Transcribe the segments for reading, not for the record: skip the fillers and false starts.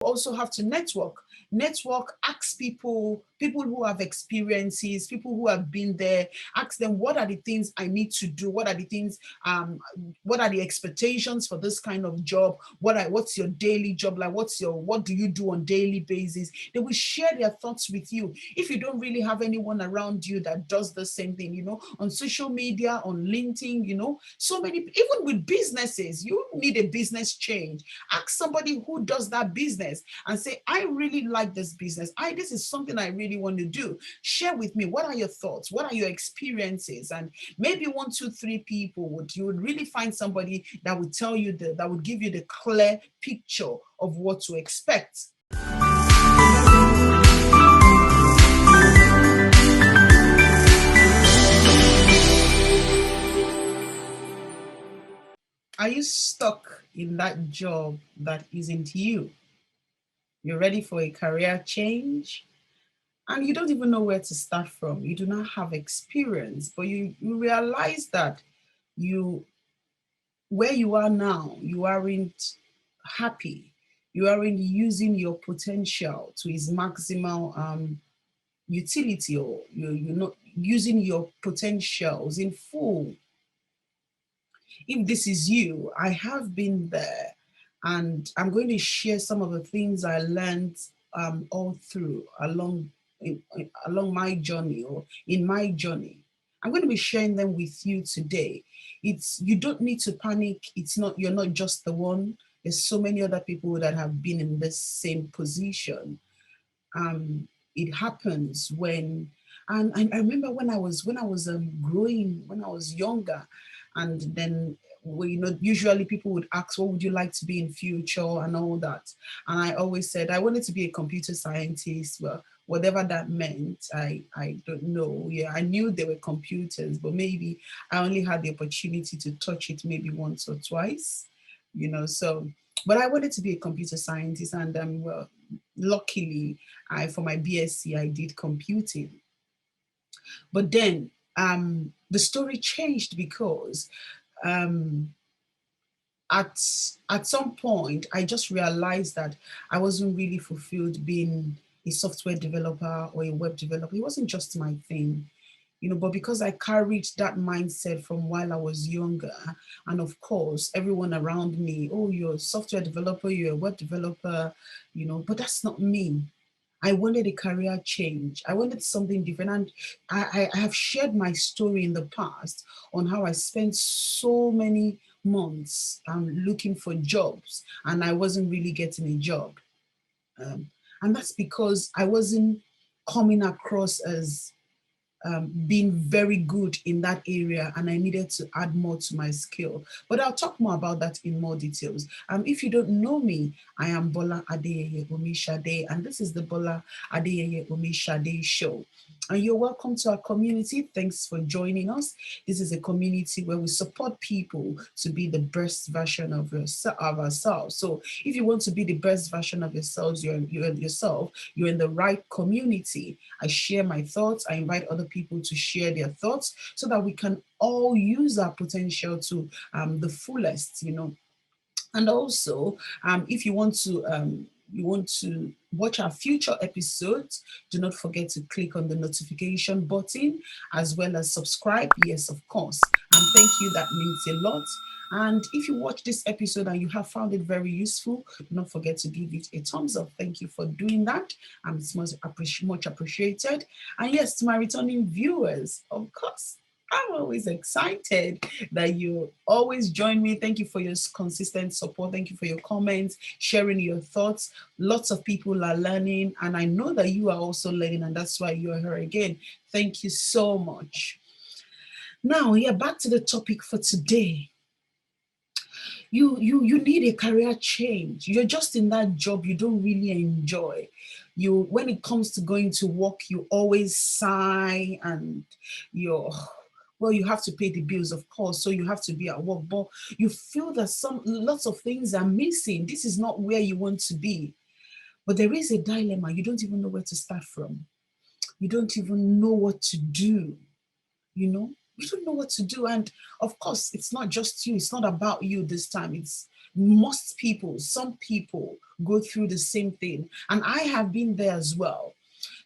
also have to network, ask people who have experiences, people who have been there. Ask them, what are the things I need to do, what are the things, what are the expectations for this kind of job, what's your daily job like, what do you do on daily basis. They will share their thoughts with you. If you don't really have anyone around you that does the same thing, on social media, on LinkedIn, so many, even with businesses, you need a business change. Ask somebody who does that business and say, I really like this business. This is something I really want to do. Share with me, what are your thoughts? What are your experiences? And maybe one, two, three people you would really find somebody that would tell you that would give you the clear picture of what to expect. Are you stuck in that job that isn't you? You're ready for a career change and you don't even know where to start from. You do not have experience, but you realize that you where you are now, you aren't happy. You aren't using your potential to its maximal utility, or you're not using your potentials in full. If this is you, I have been there, and I'm going to share some of the things I learned all through along my journey, or in my journey. I'm going to be sharing them with you today. You don't need to panic. You're not just the one. There's so many other people that have been in this same position. It happens and I remember when I was growing, when I was younger, and then usually people would ask, what would you like to be in future and all that. And I always said I wanted to be a computer scientist. Well, whatever that meant, I don't know. Yeah, I knew there were computers, but maybe I only had the opportunity to touch it maybe once or twice, so. But I wanted to be a computer scientist, and well, luckily, for my BSc I did computing. But then the story changed because um, at at some point I just realized that I wasn't really fulfilled being a software developer or a web developer. It wasn't just my thing. But because I carried that mindset from while I was younger, and of course, everyone around me, oh, you're a software developer, you're a web developer, but that's not me. I wanted a career change. I wanted something different. And I have shared my story in the past on how I spent so many months looking for jobs and I wasn't really getting a job. Um, and that's because I wasn't coming across as being very good in that area, and I needed to add more to my skill. But I'll talk more about that in more details. If you don't know me, I am Bola Adeyeye Omishade, and this is the Bola Adeyeye Omishade Show. And you're welcome to our community. Thanks for joining us. This is a community where we support people to be the best version of ourselves. So if you want to be the best version of yourselves, you're in the right community. I share my thoughts. I invite other people to share their thoughts so that we can all use our potential to the fullest, And also, if you want to watch our future episodes, do not forget to click on the notification button as well as subscribe. Yes, of course. Thank you. That means a lot. And if you watch this episode and you have found it very useful, do not forget to give it a thumbs up. Thank you for doing that. It's much appreciated. And yes, to my returning viewers, of course, I'm always excited that you always join me. Thank you for your consistent support. Thank you for your comments, sharing your thoughts. Lots of people are learning, and I know that you are also learning, and that's why you're here again. Thank you so much. Now, yeah, back to the topic for today. You need a career change. You're just in that job you don't really enjoy. When it comes to going to work, you always sigh, and you're well, you have to pay the bills, of course, so you have to be at work, but you feel that lots of things are missing. This is not where you want to be. But there is a dilemma. You don't even know where to start from. You don't even know what to do. You don't know what to do. And of course, it's not just you. It's not about you this time. most people, some people go through the same thing. And I have been there as well.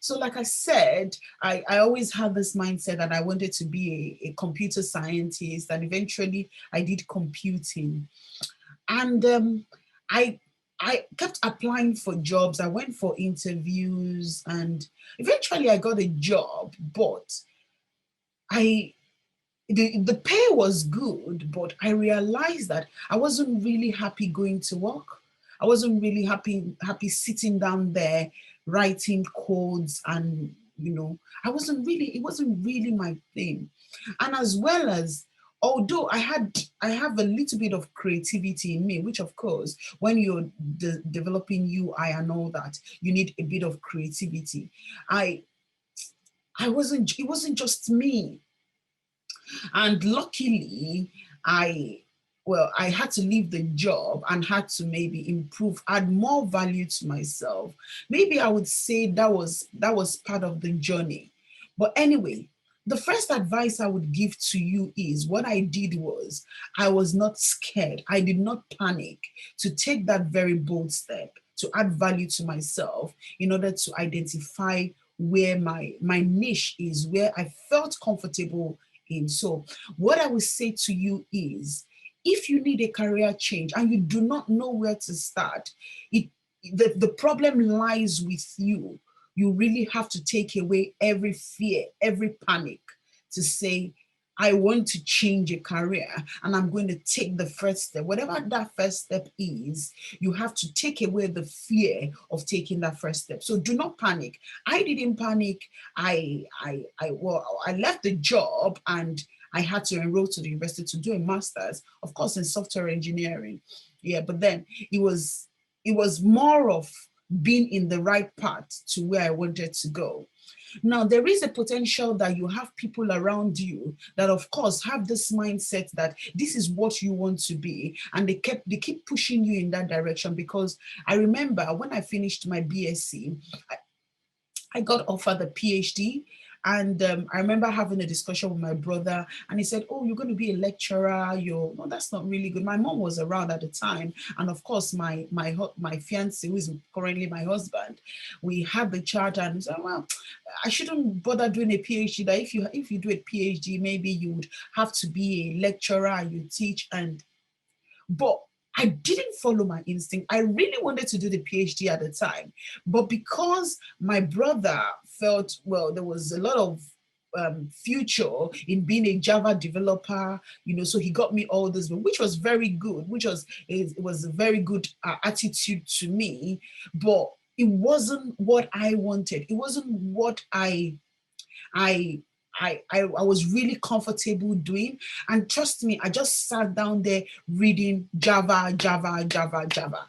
So like I said, I always had this mindset that I wanted to be a computer scientist, and eventually I did computing. And I I kept applying for jobs. I went for interviews, and eventually I got a job, but I the pay was good, but I realized that I wasn't really happy going to work. I wasn't really happy sitting down there writing codes, and it wasn't really my thing. And as well as, although I have a little bit of creativity in me, which of course when you're developing UI and all that, you need a bit of creativity. I i wasn't it wasn't just me. And luckily, I I had to leave the job and had to maybe improve, add more value to myself. Maybe I would say that was part of the journey. But anyway, the first advice I would give to you is, what I did was, I was not scared. I did not panic to take that very bold step to add value to myself in order to identify where my niche is, where I felt comfortable in. So, what I would say to you is, if you need a career change and you do not know where to start, it the problem lies with you. You really have to take away every fear, every panic, to say, I want to change a career and I'm going to take the first step. Whatever that first step is, you have to take away the fear of taking that first step. So do not panic. I didn't panic. I left the job and I had to enroll to the university to do a master's, of course, in software engineering. Yeah, but then it was more of being in the right path to where I wanted to go. Now, there is a potential that you have people around you that, of course, have this mindset that this is what you want to be, and they keep pushing you in that direction. Because I remember when I finished my BSc, I got offered a PhD. And I remember having a discussion with my brother, and he said, "Oh, you're going to be a lecturer. You're no, that's not really good." My mom was around at the time, and of course, my fiance, who is currently my husband, we had the chat, and he said, "Well, I shouldn't bother doing a PhD. That if you do a PhD, maybe you would have to be a lecturer and you teach." But I didn't follow my instinct. I really wanted to do the PhD at the time. But because my brother felt, well, there was a lot of future in being a Java developer, so he got me all this, which was very good, it was a very good attitude to me. But it wasn't what I wanted. It wasn't what I I was really comfortable doing. And trust me, I just sat down there reading Java, Java, Java, Java.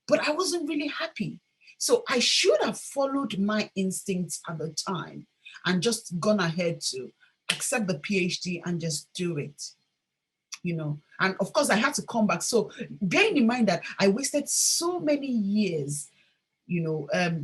But I wasn't really happy. So I should have followed my instincts at the time and just gone ahead to accept the PhD and just do it. And of course, I had to come back. So bearing in mind that I wasted so many years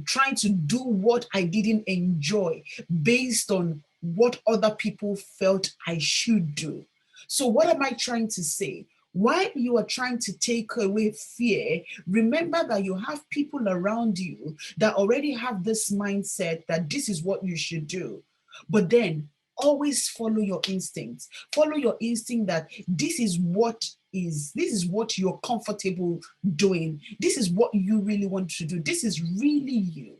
trying to do what I didn't enjoy based on what other people felt I should do. So, what am I trying to say? While you are trying to take away fear, remember that you have people around you that already have this mindset that this is what you should do. But then always follow your instincts. Follow your instinct that this is what you're comfortable doing. This is what you really want to do. This is really you.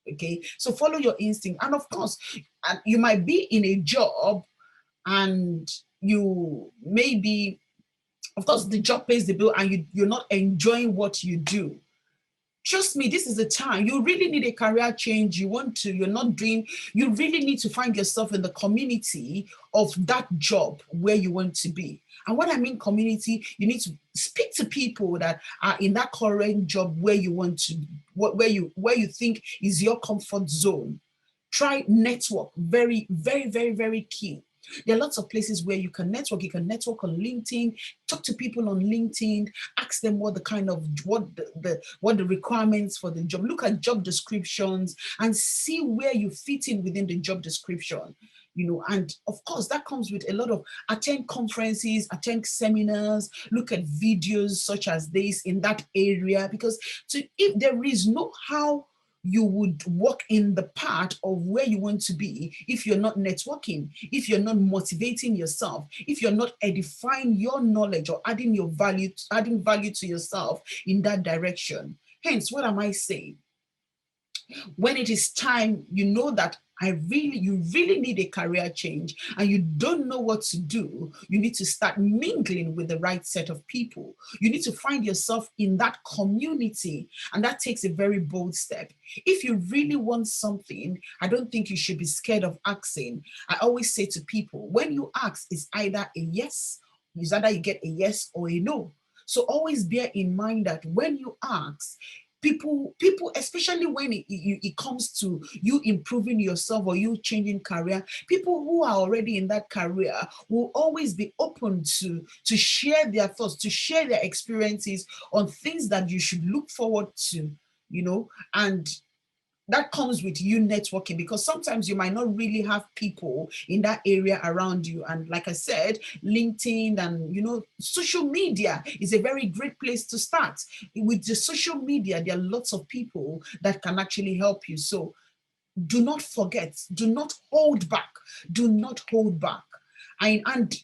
Okay, so follow your instinct. And of course, you might be in a job and you maybe, of course, the job pays the bill and you're not enjoying what you do. Trust me, this is the time you really need a career change. You're not doing, you really need to find yourself in the community of that job where you want to be. And what I mean community, you need to speak to people that are in that current job where you want to, where you think is your comfort zone. Try network. Very, very, very, very key. There are lots of places where you can network. You can network on LinkedIn, talk to people on LinkedIn, ask them what the requirements for the job. Look at job descriptions and see where you fit in within the job description. And of course that comes with a lot of attend conferences, attend seminars, look at videos such as this in that area, because if there is no how you would walk in the path of where you want to be if you're not networking, if you're not motivating yourself, if you're not edifying your knowledge or adding value to yourself in that direction. Hence, what am I saying? When it is time, you know that you really need a career change and you don't know what to do, you need to start mingling with the right set of people. You need to find yourself in that community, and that takes a very bold step. If you really want something, I don't think you should be scared of asking. I always say to people, when you ask, it's either a yes, it's either you get a yes or a no. So always bear in mind that when you ask, people, especially when it comes to you improving yourself or you changing career, people who are already in that career will always be open to share their thoughts, to share their experiences on things that you should look forward to, and that comes with you networking, because sometimes you might not really have people in that area around you. And like I said, LinkedIn and social media is a very great place to start. With the social media, there are lots of people that can actually help you. So do not forget, do not hold back, do not hold back. And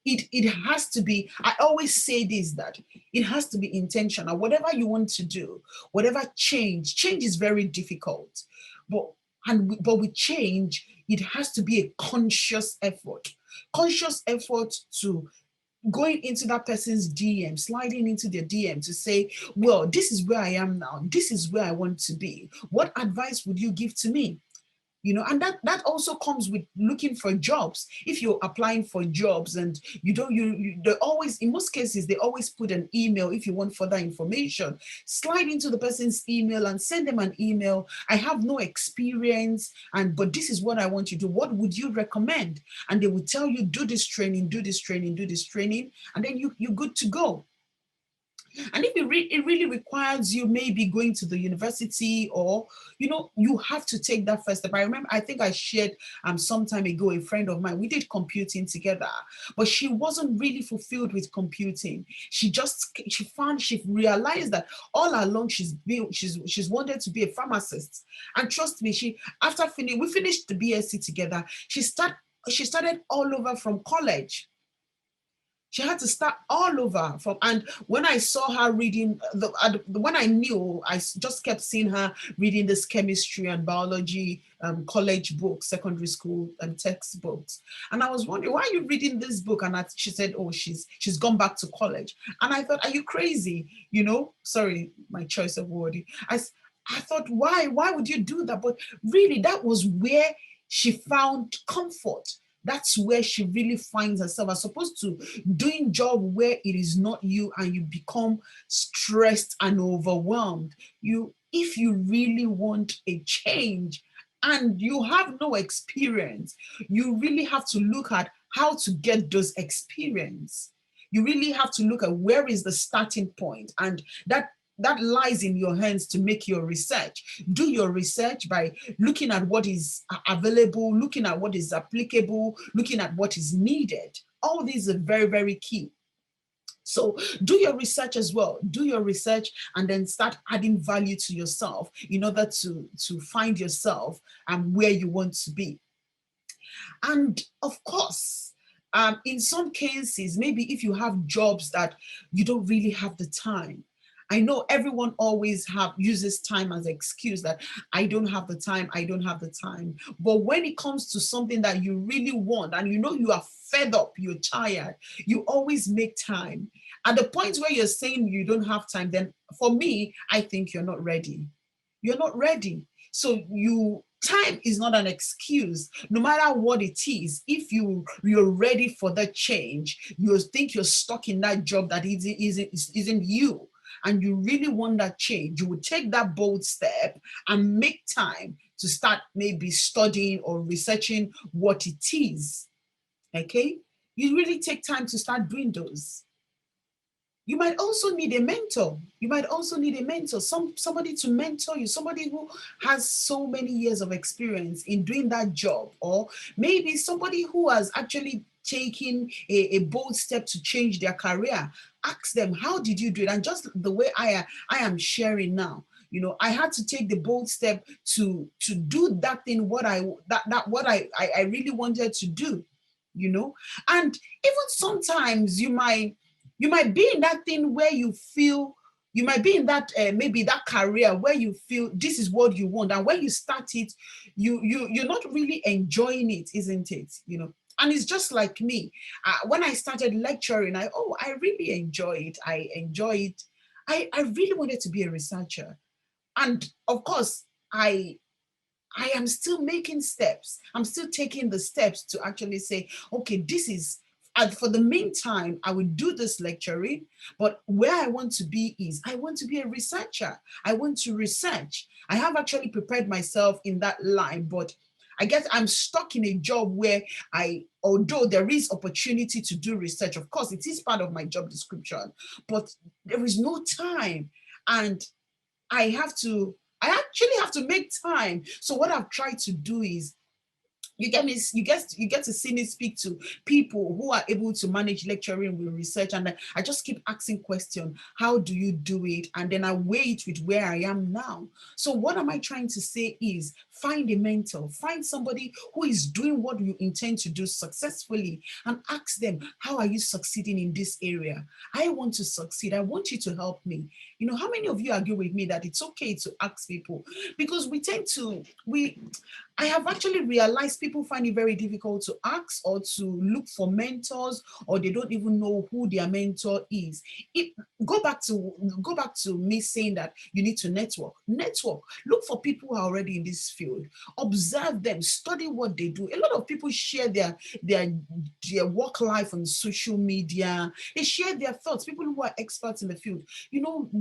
it has to be, I always say this, that it has to be intentional. Whatever you want to do, whatever change is very difficult. But with change, it has to be a conscious effort. Conscious effort to going into that person's DM, sliding into their DM to say, well, this is where I am now. This is where I want to be. What advice would you give to me? And that also comes with looking for jobs. If you're applying for jobs and they always, in most cases, they always put an email if you want further information. Slide into the person's email and send them an email. I have no experience, but this is what I want you to do. What would you recommend? And they will tell you, do this training, do this training, do this training, and then you're good to go. And if it really requires you maybe going to the university, or you have to take that first step. I think I shared some time ago, a friend of mine, we did computing together, but she wasn't really fulfilled with computing. She realized that all along she's wanted to be a pharmacist. And trust me, we finished the BSc together. She started all over from college. She had to start all over and when I saw her reading, when I knew, I just kept seeing her reading this chemistry and biology college books, secondary school and textbooks. And I was wondering, why are you reading this book? And she said, oh, she's gone back to college. And I thought, are you crazy? Sorry, my choice of word. I thought, why would you do that? But really, that was where she found comfort. That's where she really finds herself, as opposed to doing job where it is not you and you become stressed and overwhelmed. If you really want a change and you have no experience, you really have to look at how to get those experience. You really have to look at where is the starting point, and that lies in your hands to make your research. Do your research by looking at what is available, looking at what is applicable, looking at what is needed. All these are very, very key. So do your research as well. Do your research and then start adding value to yourself in order to find yourself and where you want to be. And of course, in some cases, maybe if you have jobs that you don't really have the time. I know everyone always uses time as an excuse that I don't have the time, I don't have the time. But when it comes to something that you really want and you are fed up, you're tired, you always make time. At the point where you're saying you don't have time, then for me, I think you're not ready. You're not ready. So time is not an excuse, no matter what it is. If you're ready for that change, you think you're stuck in that job that isn't you, and you really want that change, you would take that bold step and make time to start maybe studying or researching what it is. Okay? You really take time to start doing those. You might also need a mentor. You might also need a mentor, somebody to mentor you, somebody who has so many years of experience in doing that job, or maybe somebody who has actually taken a bold step to change their career. Ask them, how did you do it? And just the way I am sharing now, I had to take the bold step to do that thing, what I that what I really wanted to do, you know. And even sometimes you might be in that thing where you feel, you might be in that maybe that career where you feel this is what you want, and when you start it, you're not really enjoying it, isn't it? And it's just like me. When I started lecturing, I really enjoy it. I enjoy it. I really wanted to be a researcher, and of course, I I am still making steps. I'm still taking the steps to actually say, okay, this is, and for the meantime, I will do this lecturing, but where I want to be is I want to be a researcher. I want to research. I have actually prepared myself in that line, but I guess I'm stuck in a job where although there is opportunity to do research, of course, it is part of my job description, but there is no time. And I actually have to make time. So what I've tried to do is, you get to see me speak to people who are able to manage lecturing with research, and I just keep asking questions. How do you do it? And then I weigh it with where I am now. So what am I trying to say is, find a mentor, find somebody who is doing what you intend to do successfully, and ask them, how are you succeeding in this area? I want to succeed. I want you to help me. How many of you agree with me that it's okay to ask people? Because we tend to we I have actually realized people find it very difficult to ask or to look for mentors, or they don't even know who their mentor is. It, go back to me saying that you need to network. Look for people who are already in this field. Observe them, study what they do. A lot of people share their their work life on social media. They share their thoughts. People who are experts in the field.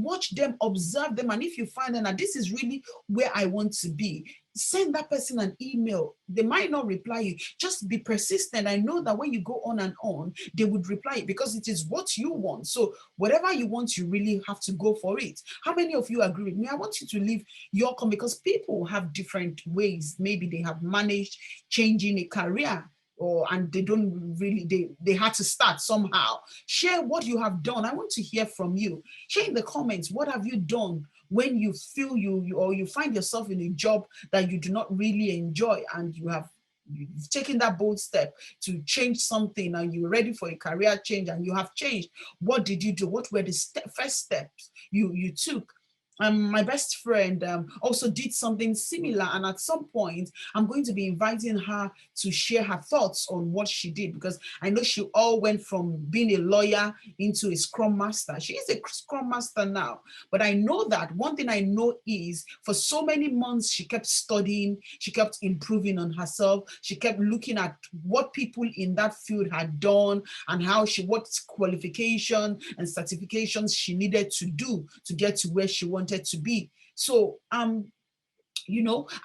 Watch them, observe them, and if you find that this is really where I want to be, send that person an email. They might not reply you. Just be persistent. I know that when you go on and on, they would reply because it is what you want. So whatever you want, you really have to go for it. How many of you agree with me? I want you to leave your comment, because people have different ways. Maybe they have managed changing a career, or and they don't really, they had to start somehow. Share what you have done. I want to hear from you. Share in the comments, what have you done when you feel or you find yourself in a job that you do not really enjoy, and you've taken that bold step to change something, and you're ready for a career change, and you have changed. What did you do? What were the first steps you took? My best friend also did something similar, and at some point I'm going to be inviting her to share her thoughts on what she did, because I know she all went from being a lawyer into a scrum master. She is a scrum master now, but I know that one thing I know is, for so many months she kept studying, she kept improving on herself, she kept looking at what people in that field had done, and what qualification and certifications she needed to do to get to where she wanted to be. So I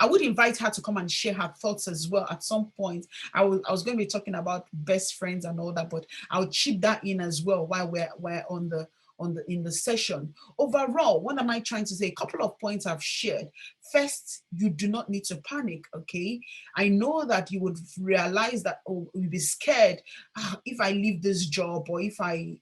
would invite her to come and share her thoughts as well at some point. I was going to be talking about best friends and all that, but I'll chip that in as well while we're in the session. Overall, what am I trying to say? A couple of points I've shared. First, you do not need to panic, okay? I know that you would realize that, you'll be scared. If I leave this job, or if I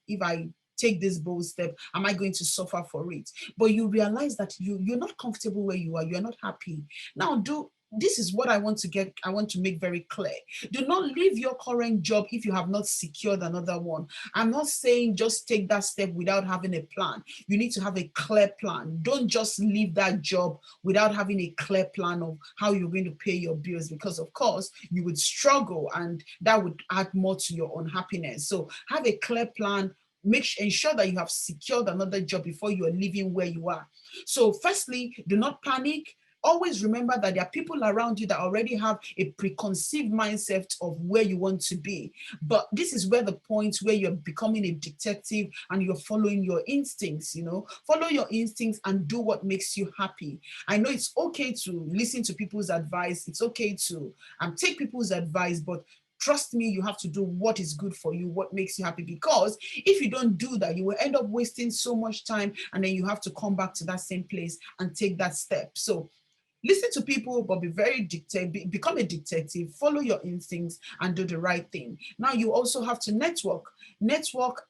take this bold step, am I going to suffer for it? But you realize that you're not comfortable where you are, you're not happy. Now, this is what I want to make very clear. Do not leave your current job if you have not secured another one. I'm not saying just take that step without having a plan. You need to have a clear plan. Don't just leave that job without having a clear plan of how you're going to pay your bills, because of course you would struggle, and that would add more to your unhappiness. So have a clear plan. Ensure that you have secured another job before you are leaving where you are. So firstly, do not panic. Always remember that there are people around you that already have a preconceived mindset of where you want to be. But this is where the point where you're becoming a detective and you're following your instincts. Follow your instincts and do what makes you happy. I know it's okay to listen to people's advice. It's okay to take people's advice, but Trust me, you have to do what is good for you, what makes you happy, because if you don't do that, you will end up wasting so much time, and then you have to come back to that same place and take that step. So listen to people, but be very become a detective, follow your instincts and do the right thing. Now you also have to network,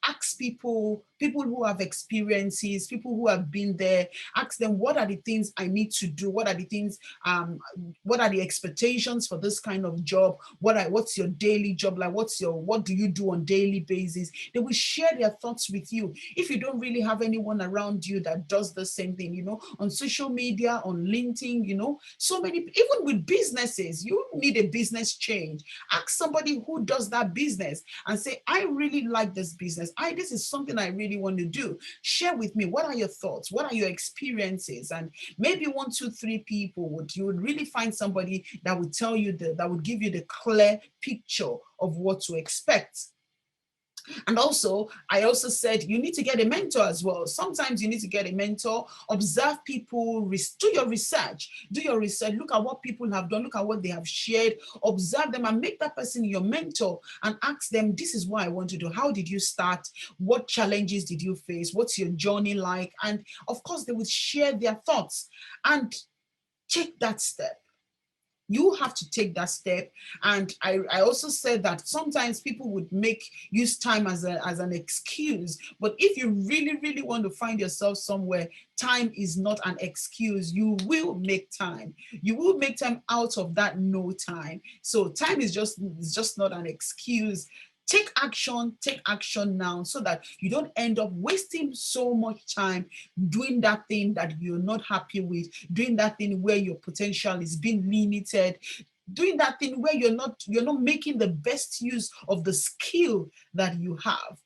ask people who have experiences, people who have been there. Ask them, what are the things I need to do? What are the things, what are the expectations for this kind of job? What's your daily job like? What do you do on daily basis? They will share their thoughts with you. If you don't really have anyone around you that does the same thing, on social media, on LinkedIn, so many, even with businesses, you need a business change. Ask somebody who does that business and say, I really like this business. This is something I really want to do. Share with me, what are your thoughts? What are your experiences? And maybe one, two, three people you would really find somebody that would tell you that would give you the clear picture of what to expect. And also, I also said you need to get a mentor as well. Sometimes you need to get a mentor, observe people, do your research, look at what people have done, look at what they have shared, observe them and make that person your mentor and ask them, this is what I want to do. How did you start? What challenges did you face? What's your journey like? And of course, they will share their thoughts, and take that step. You have to take that step. And I also said that sometimes people would use time as an excuse. But if you really, really want to find yourself somewhere, time is not an excuse. You will make time. You will make time out of that no time. So time is just not an excuse. Take action now, so that you don't end up wasting so much time doing that thing that you're not happy with, doing that thing where your potential is being limited, doing that thing where you're not making the best use of the skill that you have.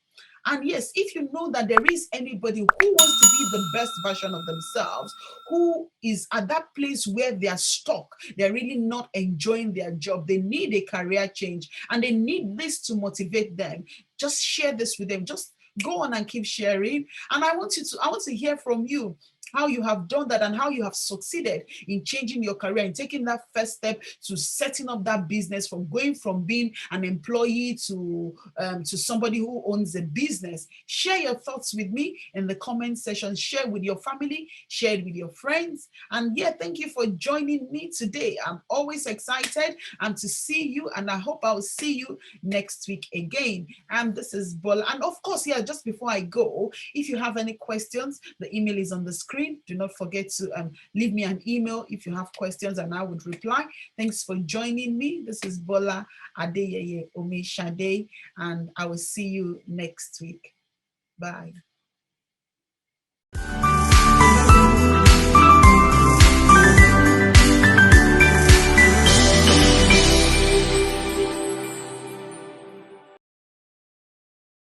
And yes, if you know that there is anybody who wants to be the best version of themselves, who is at that place where they are stuck, they're really not enjoying their job, they need a career change, and they need this to motivate them, just share this with them. Just go on and keep sharing. And I want to hear from you, how you have done that and how you have succeeded in changing your career and taking that first step to setting up that business, from going from being an employee to somebody who owns a business. Share your thoughts with me in the comment section. Share with your family, share it with your friends. And yeah, thank you for joining me today. I'm always excited to see you, and I hope I'll see you next week again. And this is Bola. And of course, yeah, just before I go, if you have any questions, the email is on the screen. Do not forget to leave me an email if you have questions, and I would reply. Thanks for joining me. This is Bola Adeyeye Omishade, and I will see you next week. Bye.